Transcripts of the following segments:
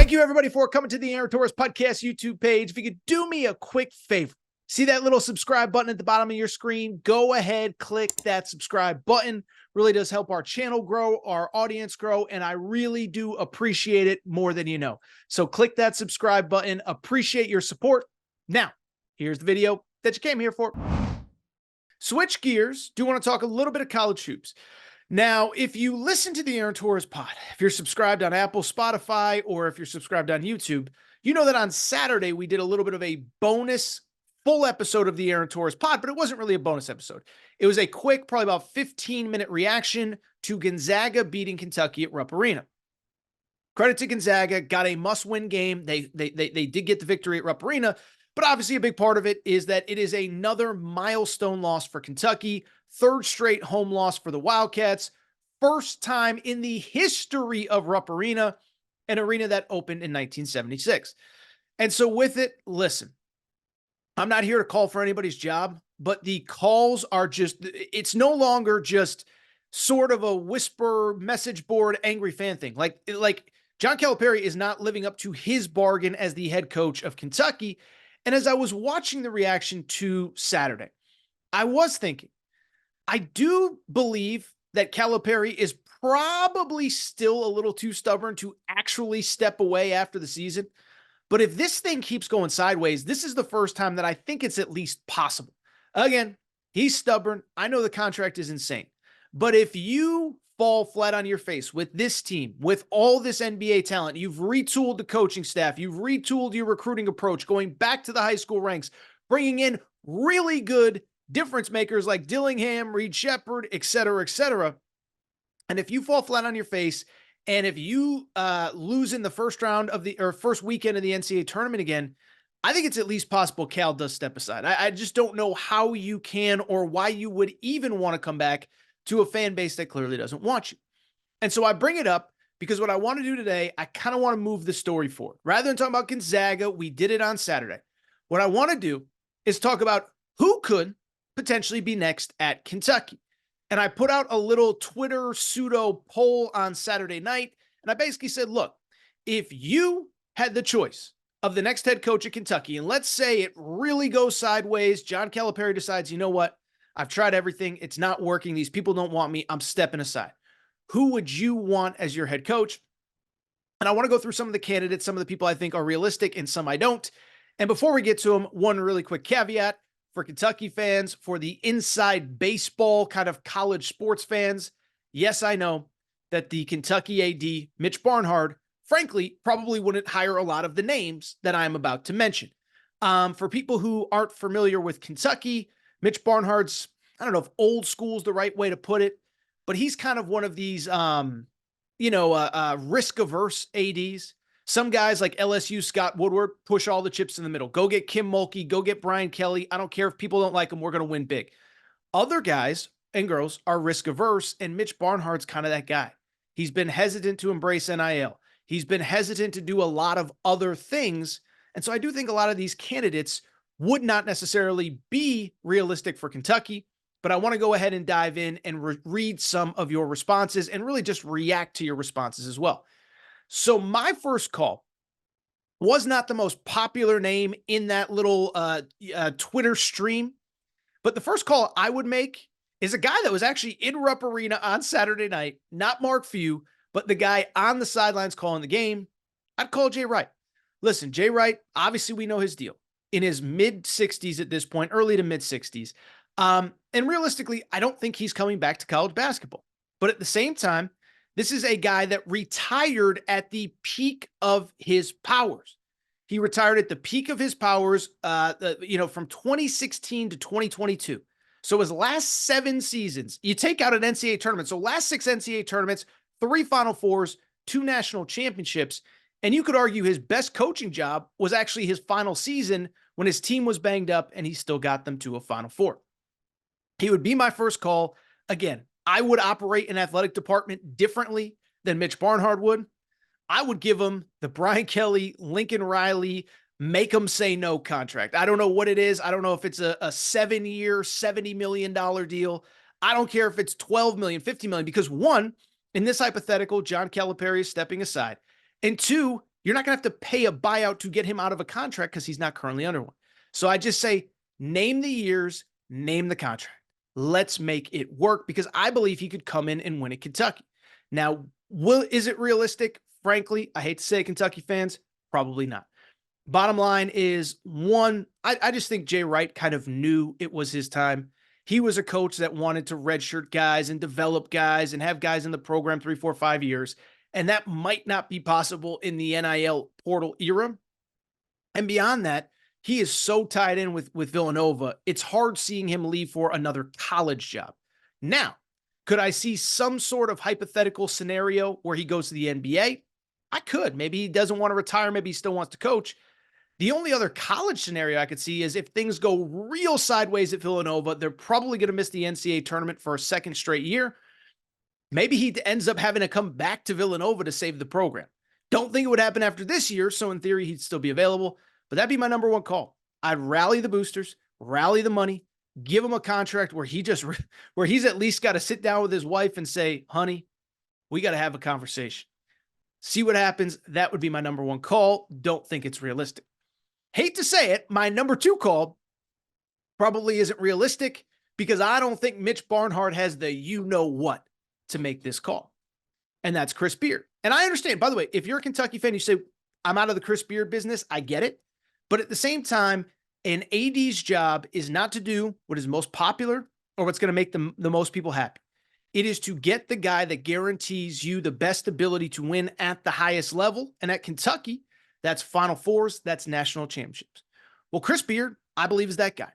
Thank you, everybody, for coming to the Aaron Torres Podcast YouTube page. If you could do me a quick favor, see that little subscribe button at the bottom of your screen? Go ahead, click that subscribe button. Really does help our channel grow, our audience grow, and I really do appreciate it more than you know. So click that subscribe button. Appreciate your support. Now, here's the video that you came here for. Switch gears. Do want to talk a little bit of college hoops. Now, if you listen to the Aaron Torres pod, if you're subscribed on Apple, Spotify, or if you're subscribed on YouTube, you know that on Saturday we did a little bit of a bonus full episode of the Aaron Torres pod, but it wasn't really a bonus episode. It was a quick, probably about 15-minute reaction to Gonzaga beating Kentucky at Rupp Arena. Credit to Gonzaga, got a must-win game. They did get the victory at Rupp Arena, but obviously a big part of it is that it is another milestone loss for Kentucky. Third straight home loss for the Wildcats. First time in the history of Rupp Arena, an arena that opened in 1976. And so with it, listen, I'm not here to call for anybody's job, but the calls are just, it's no longer just sort of a whisper message board angry fan thing. Like John Calipari is not living up to his bargain as the head coach of Kentucky. And as I was watching the reaction to Saturday, I was thinking, I do believe that Calipari is probably still a little too stubborn to actually step away after the season. But if this thing keeps going sideways, this is the first time that I think it's at least possible. Again, he's stubborn. I know the contract is insane. But if you fall flat on your face with this team, with all this NBA talent, you've retooled the coaching staff, you've retooled your recruiting approach, going back to the high school ranks, bringing in really good difference makers like Dillingham, Reed Shepherd, et cetera, et cetera. And if you fall flat on your face, and if you lose in the first round of first weekend of the NCAA tournament again, I think it's at least possible Cal does step aside. I just don't know how you can or why you would even want to come back to a fan base that clearly doesn't want you. And so I bring it up because what I want to do today, I kind of want to move the story forward. Rather than talking about Gonzaga, we did it on Saturday. What I want to do is talk about who could potentially be next at Kentucky. And I put out a little Twitter pseudo poll on Saturday night. And I basically said, look, if you had the choice of the next head coach at Kentucky, and let's say it really goes sideways, John Calipari decides, you know what? I've tried everything. It's not working. These people don't want me. I'm stepping aside. Who would you want as your head coach? And I want to go through some of the candidates, some of the people I think are realistic and some I don't. And before we get to them, one really quick caveat. For Kentucky fans, for the inside baseball kind of college sports fans, yes, I know that the Kentucky AD, Mitch Barnhart, frankly, probably wouldn't hire a lot of the names that I'm about to mention. For people who aren't familiar with Kentucky, Mitch Barnhart's, I don't know if old school is the right way to put it, but he's kind of one of these, risk-averse ADs. Some guys like LSU Scott Woodward push all the chips in the middle. Go get Kim Mulkey. Go get Brian Kelly. I don't care if people don't like him. We're going to win big. Other guys and girls are risk averse, and Mitch Barnhart's kind of that guy. He's been hesitant to embrace NIL. He's been hesitant to do a lot of other things. And so I do think a lot of these candidates would not necessarily be realistic for Kentucky, but I want to go ahead and dive in and read some of your responses and really just react to your responses as well. So my first call was not the most popular name in that little Twitter stream, but the first call I would make is a guy that was actually in Rupp Arena on Saturday night, not Mark Few, but the guy on the sidelines calling the game. I'd call Jay Wright. Listen, Jay Wright, obviously we know his deal. In his mid-60s at this point, early to mid-60s. And realistically, I don't think he's coming back to college basketball. But at the same time, this is a guy that retired at the peak of his powers. He retired at the peak of his powers, from 2016 to 2022. So his last 7 seasons, you take out an NCAA tournament. So last 6 NCAA tournaments, 3 Final Fours, 2 national championships. And you could argue his best coaching job was actually his final season when his team was banged up and he still got them to a Final Four. He would be my first call. Again, I would operate an athletic department differently than Mitch Barnhart would. I would give him the Brian Kelly, Lincoln Riley, make him say no contract. I don't know what it is. I don't know if it's a 7-year, $70 million deal. I don't care if it's 12 million, 50 million, because one, in this hypothetical, John Calipari is stepping aside. And 2, You're not going to have to pay a buyout to get him out of a contract because he's not currently under one. So I just say, name the years, name the contract. Let's make it work because I believe he could come in and win at Kentucky. Now, is it realistic? Frankly, I hate to say it, Kentucky fans, probably not. Bottom line is, one, I just think Jay Wright kind of knew it was his time. He was a coach that wanted to redshirt guys and develop guys and have guys in the program 3, 4, 5 years. And that might not be possible in the NIL portal era. And beyond that, he is so tied in with Villanova, it's hard seeing him leave for another college job. Now, could I see some sort of hypothetical scenario where he goes to the NBA? I could. Maybe he doesn't want to retire. Maybe he still wants to coach. The only other college scenario I could see is if things go real sideways at Villanova, they're probably going to miss the NCAA tournament for a second straight year. Maybe he ends up having to come back to Villanova to save the program. Don't think it would happen after this year, so in theory, he'd still be available. But that'd be my number one call. I'd rally the boosters, rally the money, give him a contract where he's at least got to sit down with his wife and say, honey, we got to have a conversation. See what happens. That would be my number one call. Don't think it's realistic. Hate to say it, my number two call probably isn't realistic because I don't think Mitch Barnhart has the you-know-what to make this call. And that's Chris Beard. And I understand, by the way, if you're a Kentucky fan, you say, I'm out of the Chris Beard business. I get it. But at the same time, an AD's job is not to do what is most popular or what's going to make the most people happy. It is to get the guy that guarantees you the best ability to win at the highest level. And at Kentucky, that's Final Fours, that's national championships. Well, Chris Beard, I believe, is that guy.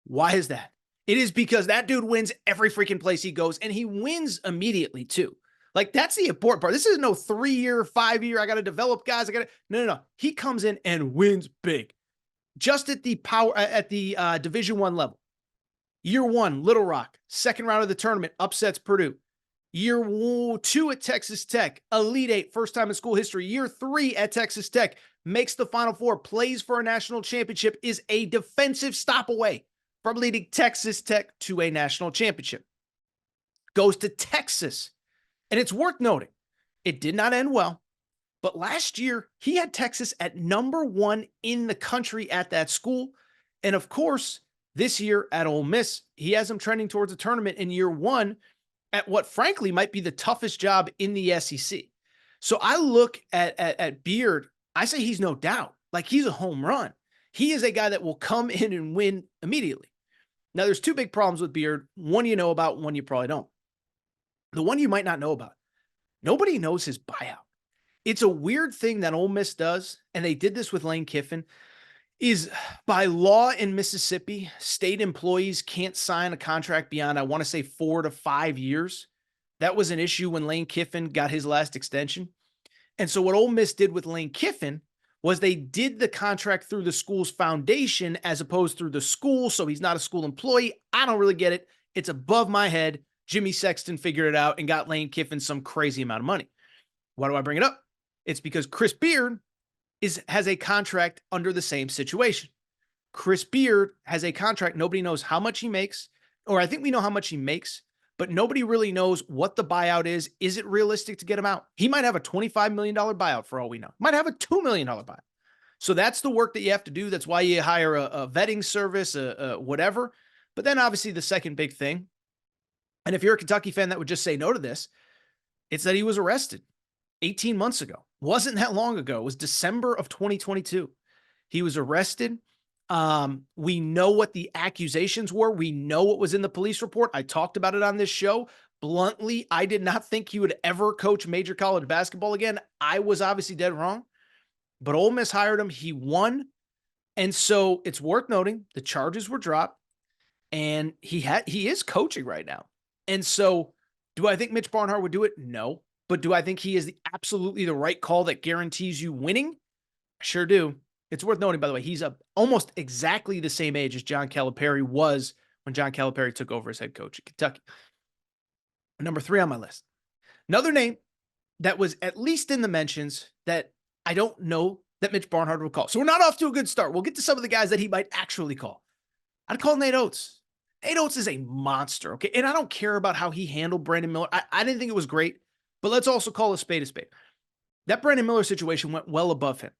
Why is that? It is because that dude wins every freaking place he goes, and he wins immediately too. Like, that's the important part. This is no 3-year, 5-year, I got to develop guys. No. He comes in and wins big. Just at the Division I level. Year 1, Little Rock, second round of the tournament, upsets Purdue. Year 2 at Texas Tech, Elite Eight, first time in school history. Year 3 at Texas Tech, makes the Final Four, plays for a national championship, is a defensive stop away from leading Texas Tech to a national championship. Goes to Texas. And it's worth noting, it did not end well. But last year, he had Texas at number 1 in the country at that school. And of course, this year at Ole Miss, he has him trending towards a tournament in year 1 at what frankly might be the toughest job in the SEC. So I look at Beard, I say he's no doubt. Like, he's a home run. He is a guy that will come in and win immediately. Now, there's 2 big problems with Beard. One you know about, one you probably don't. The one you might not know about, nobody knows his buyout. It's a weird thing that Ole Miss does, and they did this with Lane Kiffin, is by law in Mississippi, state employees can't sign a contract beyond, I want to say, 4 to 5 years. That was an issue when Lane Kiffin got his last extension. And so what Ole Miss did with Lane Kiffin was they did the contract through the school's foundation as opposed through the school, so he's not a school employee. I don't really get it. It's above my head. Jimmy Sexton figured it out and got Lane Kiffin some crazy amount of money. Why do I bring it up? It's because Chris Beard has a contract under the same situation. Chris Beard has a contract. Nobody knows how much he makes, or I think we know how much he makes, but nobody really knows what the buyout is. Is it realistic to get him out? He might have a $25 million buyout for all we know. Might have a $2 million buyout. So that's the work that you have to do. That's why you hire a vetting service, whatever. But then obviously the second big thing, and if you're a Kentucky fan that would just say no to this, it's that he was arrested 18 months ago. Wasn't that long ago. It was December of 2022. He was arrested. We know what the accusations were. We know what was in the police report. I talked about it on this show. Bluntly, I did not think he would ever coach major college basketball again. I was obviously dead wrong. But Ole Miss hired him. He won. And so it's worth noting the charges were dropped. And he is coaching right now. And so do I think Mitch Barnhart would do it? No. But do I think he is absolutely the right call that guarantees you winning? I sure do. It's worth noting, by the way, he's almost exactly the same age as John Calipari was when John Calipari took over as head coach at Kentucky. Number 3 on my list. Another name that was at least in the mentions that I don't know that Mitch Barnhart will call. So we're not off to a good start. We'll get to some of the guys that he might actually call. I'd call Nate Oats. Nate Oats is a monster, okay? And I don't care about how he handled Brandon Miller. I didn't think it was great, but let's also call a spade a spade. That Brandon Miller situation went well above him.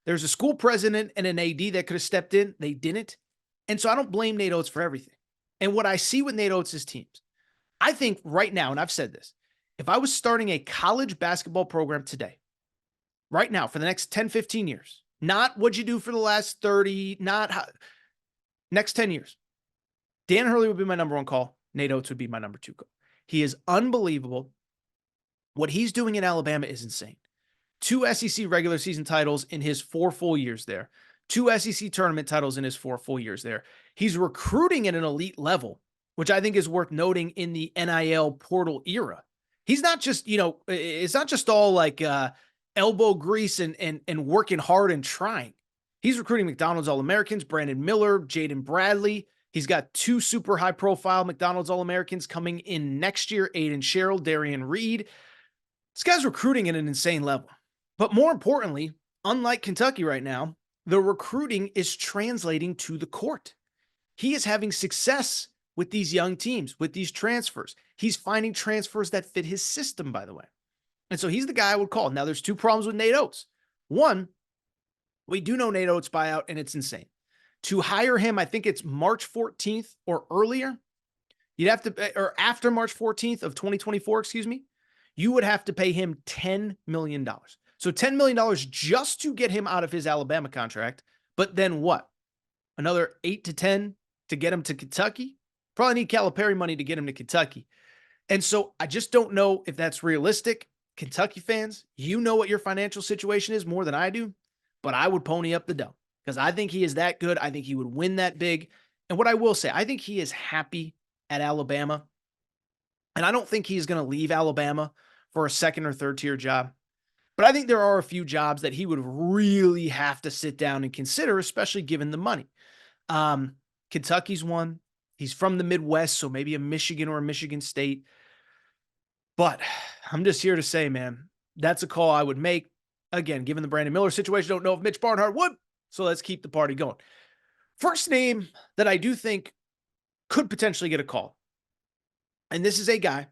There's a school president and an AD that could have stepped in. They didn't. And so I don't blame Nate Oats for everything. And what I see with Nate Oats' teams, I think right now, and I've said this, if I was starting a college basketball program today, right now, for the next 10, 15 years, not what you do for the last 30, not how, next 10 years, Dan Hurley would be my number one call. Nate Oats would be my number two call. He is unbelievable. What he's doing in Alabama is insane. 2 SEC regular season titles in his 4 full years there. 2 SEC tournament titles in his 4 full years there. He's recruiting at an elite level, which I think is worth noting in the NIL portal era. He's not just, it's not just all like elbow grease and working hard and trying. He's recruiting McDonald's All-Americans, Brandon Miller, Jaden Bradley. He's got 2 super high-profile McDonald's All-Americans coming in next year, Aiden Sherrill, Darian Reed. This guy's recruiting at an insane level. But more importantly, unlike Kentucky right now, the recruiting is translating to the court. He is having success with these young teams, with these transfers. He's finding transfers that fit his system, by the way. And so he's the guy I would call. Now, there's 2 problems with Nate Oats. One, we do know Nate Oats buyout, and it's insane. To hire him, I think it's March 14th or earlier. You'd have to, or after March 14th of 2024, you would have to pay him $10 million. So $10 million just to get him out of his Alabama contract. But then what? Another 8 to 10 to get him to Kentucky? Probably need Calipari money to get him to Kentucky. And so I just don't know if that's realistic. Kentucky fans, you know what your financial situation is more than I do, but I would pony up the dough because I think he is that good. I think he would win that big. And what I will say, I think he is happy at Alabama. And I don't think he's going to leave Alabama for a second or third tier job. But I think there are a few jobs that he would really have to sit down and consider, especially given the money. Kentucky's one. He's from the Midwest, so maybe a Michigan or a Michigan State. But I'm just here to say, man, that's a call I would make. Again, given the Brandon Miller situation, don't know if Mitch Barnhart would. So let's keep the party going. First name that I do think could potentially get a call. And this is a guy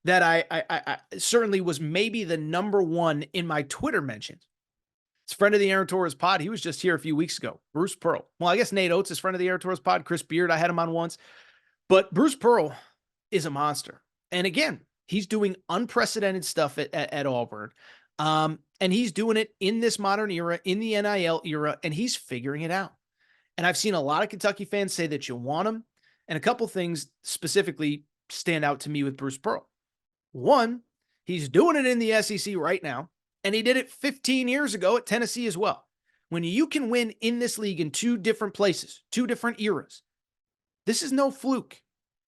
that I certainly was maybe the number one in my Twitter mentions. It's a friend of the Aaron Torres pod. He was just here a few weeks ago. Bruce Pearl. Well, I guess Nate Oats is friend of the Aaron Torres pod. Chris Beard, I had him on once. But Bruce Pearl is a monster. And again, he's doing unprecedented stuff at Auburn. And he's doing it in this modern era, in the NIL era, and he's figuring it out. And I've seen a lot of Kentucky fans say that you want him. And a couple things specifically stand out to me with Bruce Pearl. One, he's doing it in the SEC right now, and he did it 15 years ago at Tennessee as well. When you can win in this league in 2 different places, 2 different eras, this is no fluke.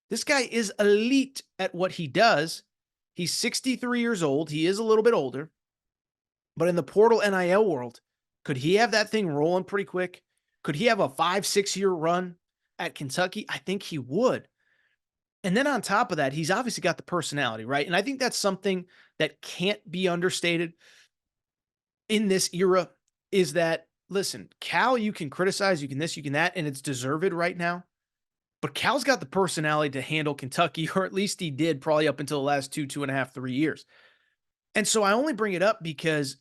This guy is elite at what he does. He's 63 years old. He is a little bit older. But in the portal NIL world, could he have that thing rolling pretty quick? Could he have a 5-6 year run at Kentucky? I think he would. And then on top of that, he's obviously got the personality, right? And I think that's something that can't be understated in this era is that, listen, Cal, you can criticize, you can this, you can that, and it's deserved right now. But Cal's got the personality to handle Kentucky, or at least he did probably up until the last 2.5, 3 years. And so I only bring it up because,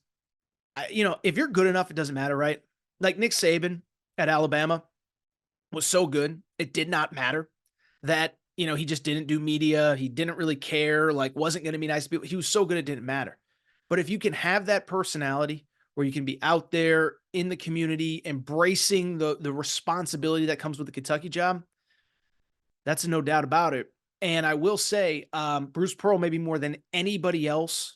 if you're good enough, it doesn't matter, right? Like Nick Saban at Alabama was so good, it did not matter that, he just didn't do media. He didn't really care, wasn't going to be nice to people. He was so good, it didn't matter. But if you can have that personality where you can be out there in the community, embracing the responsibility that comes with the Kentucky job, that's no doubt about it. And I will say, Bruce Pearl, maybe more than anybody else,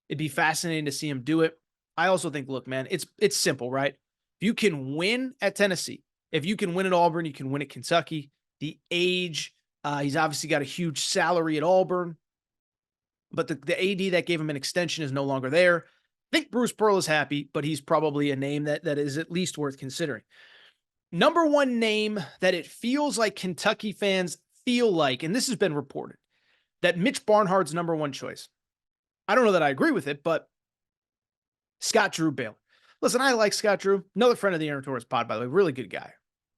it'd be fascinating to see him do it. I also think, look, man, it's simple, right? If you can win at Tennessee, if you can win at Auburn, you can win at Kentucky. The age, he's obviously got a huge salary at Auburn, but the AD that gave him an extension is no longer there. I think Bruce Pearl is happy, but he's probably a name that is at least worth considering. Number one name that it feels like Kentucky fans feel like, and this has been reported, that Mitch Barnhart's number one choice. I don't know that I agree with it, but Scott Drew Baylor. Listen, I like Scott Drew. Another friend of the Aaron Torres pod, by the way, really good guy.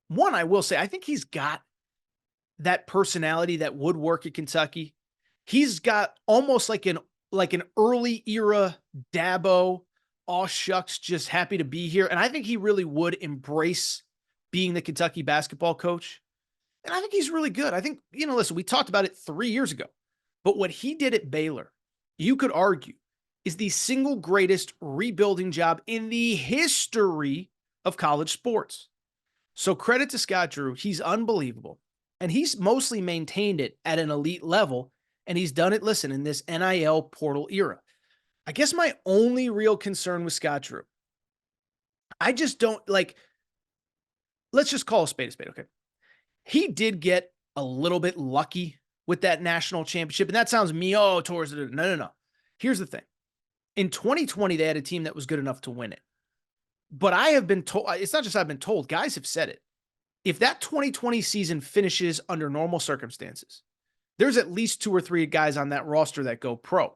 One, I will say, I think he's got that personality that would work at Kentucky. He's got almost like an early era Dabo, aw shucks, just happy to be here. And I think he really would embrace being the Kentucky basketball coach. And I think he's really good. I think, listen, we talked about it 3 years ago, but what he did at Baylor, you could argue, is the single greatest rebuilding job in the history of college sports. So credit to Scott Drew. He's unbelievable. And he's mostly maintained it at an elite level. And he's done it, listen, in this NIL portal era. I guess my only real concern with Scott Drew, I just don't let's just call a spade, okay? He did get a little bit lucky with that national championship. And that sounds towards it. No. Here's the thing. In 2020, they had a team that was good enough to win it. But I have been told, it's not just I've been told, guys have said it. If that 2020 season finishes under normal circumstances, there's at least 2 or 3 guys on that roster that go pro.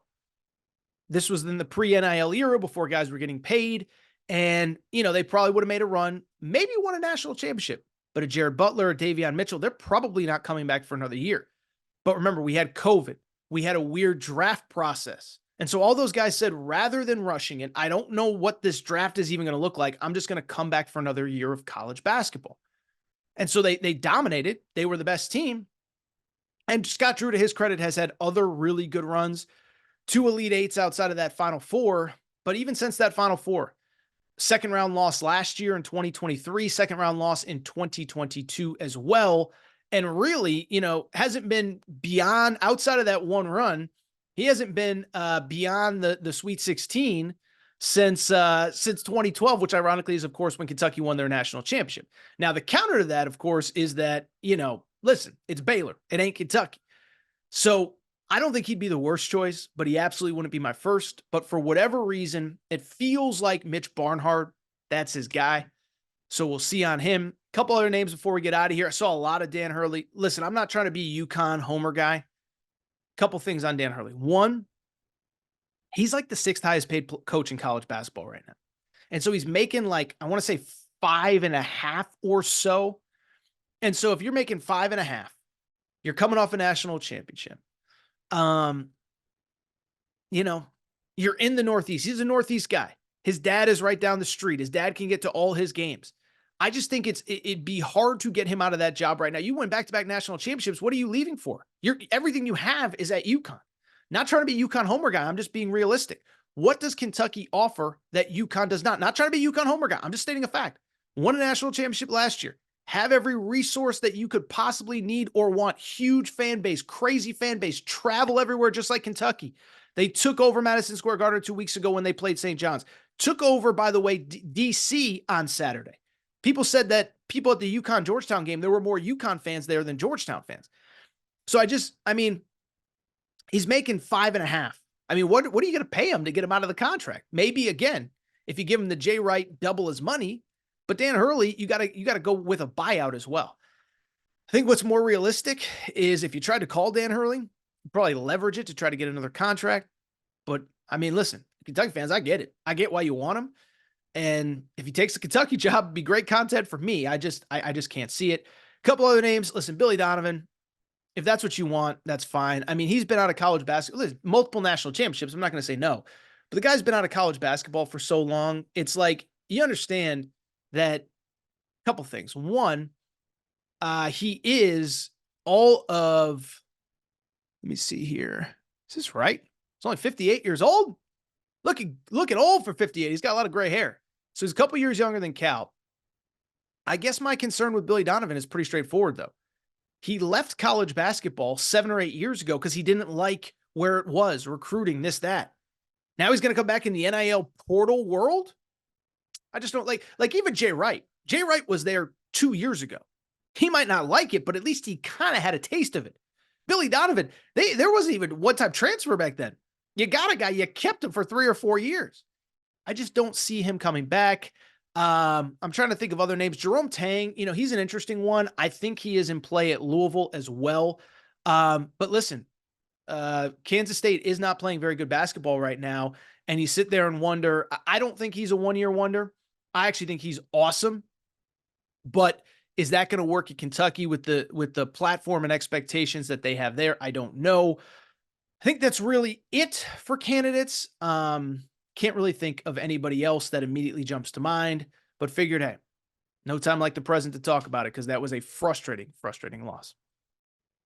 This was in the pre-NIL era before guys were getting paid. And, they probably would have made a run, maybe won a national championship. But a Jared Butler or Davion Mitchell, they're probably not coming back for another year. But remember, we had COVID. We had a weird draft process. And so all those guys said, rather than rushing it, I don't know what this draft is even going to look like. I'm just going to come back for another year of college basketball. And so they dominated. They were the best team. And Scott Drew, to his credit, has had other really good runs, 2 Elite Eights outside of that Final Four. But even since that Final Four, second round loss last year in 2023, second round loss in 2022 as well. And really, hasn't been beyond, outside of that one run, he hasn't been beyond the Sweet 16 since 2012, which ironically is, of course, when Kentucky won their national championship. Now, the counter to that, of course, is that, listen, it's Baylor. It ain't Kentucky. So I don't think he'd be the worst choice, but he absolutely wouldn't be my first. But for whatever reason, it feels like Mitch Barnhart, that's his guy. So we'll see on him. A couple other names before we get out of here. I saw a lot of Dan Hurley. Listen, I'm not trying to be a UConn homer guy. Couple things on Dan Hurley. One, he's like the 6th highest paid coach in college basketball right now. And so he's making I want to say 5.5 or so. And so if you're making 5.5, you're coming off a national championship. You're in the Northeast. He's a Northeast guy. His dad is right down the street. His dad can get to all his games. I just think it'd be hard to get him out of that job right now. You win back-to-back national championships. What are you leaving for? Everything you have is at UConn. Not trying to be a UConn homer guy. I'm just being realistic. What does Kentucky offer that UConn does not? Not trying to be a UConn homer guy. I'm just stating a fact. Won a national championship last year. Have every resource that you could possibly need or want. Huge fan base, crazy fan base, travel everywhere just like Kentucky. They took over Madison Square Garden 2 weeks ago when they played St. John's. Took over, by the way, D.C. on Saturday. People said that people at the UConn-Georgetown game, there were more UConn fans there than Georgetown fans. So he's making 5.5. What are you going to pay him to get him out of the contract? Maybe, again, if you give him the Jay Wright double his money. But Dan Hurley, you gotta go with a buyout as well. I think what's more realistic is if you tried to call Dan Hurley, you probably leverage it to try to get another contract. But listen, Kentucky fans, I get it. I get why you want him. And if he takes the Kentucky job, it'd be great content for me. I just can't see it. A couple other names. Listen, Billy Donovan, if that's what you want, that's fine. He's been out of college basketball, multiple national championships. I'm not going to say no. But the guy's been out of college basketball for so long. It's like, you understand that a couple things. One, he is all of, let me see here. Is this right? He's only 58 years old. Looking old for 58. He's got a lot of gray hair. So he's a couple years younger than Cal. I guess my concern with Billy Donovan is pretty straightforward, though. He left college basketball 7 or 8 years ago because he didn't like where it was, recruiting, this, that. Now he's going to come back in the NIL portal world? I just don't like even Jay Wright. Jay Wright was there 2 years ago. He might not like it, but at least he kind of had a taste of it. Billy Donovan, there wasn't even one-time transfer back then. You got a guy, you kept him for 3 or 4 years. I just don't see him coming back. I'm trying to think of other names. Jerome Tang, he's an interesting one. I think he is in play at Louisville as well. But listen, Kansas State is not playing very good basketball right now. And you sit there and wonder, I don't think he's a one-year wonder. I actually think he's awesome. But is that going to work at Kentucky with the platform and expectations that they have there? I don't know. I think that's really it for candidates. Can't really think of anybody else that immediately jumps to mind, but figured, hey, no time like the present to talk about it because that was a frustrating, frustrating loss.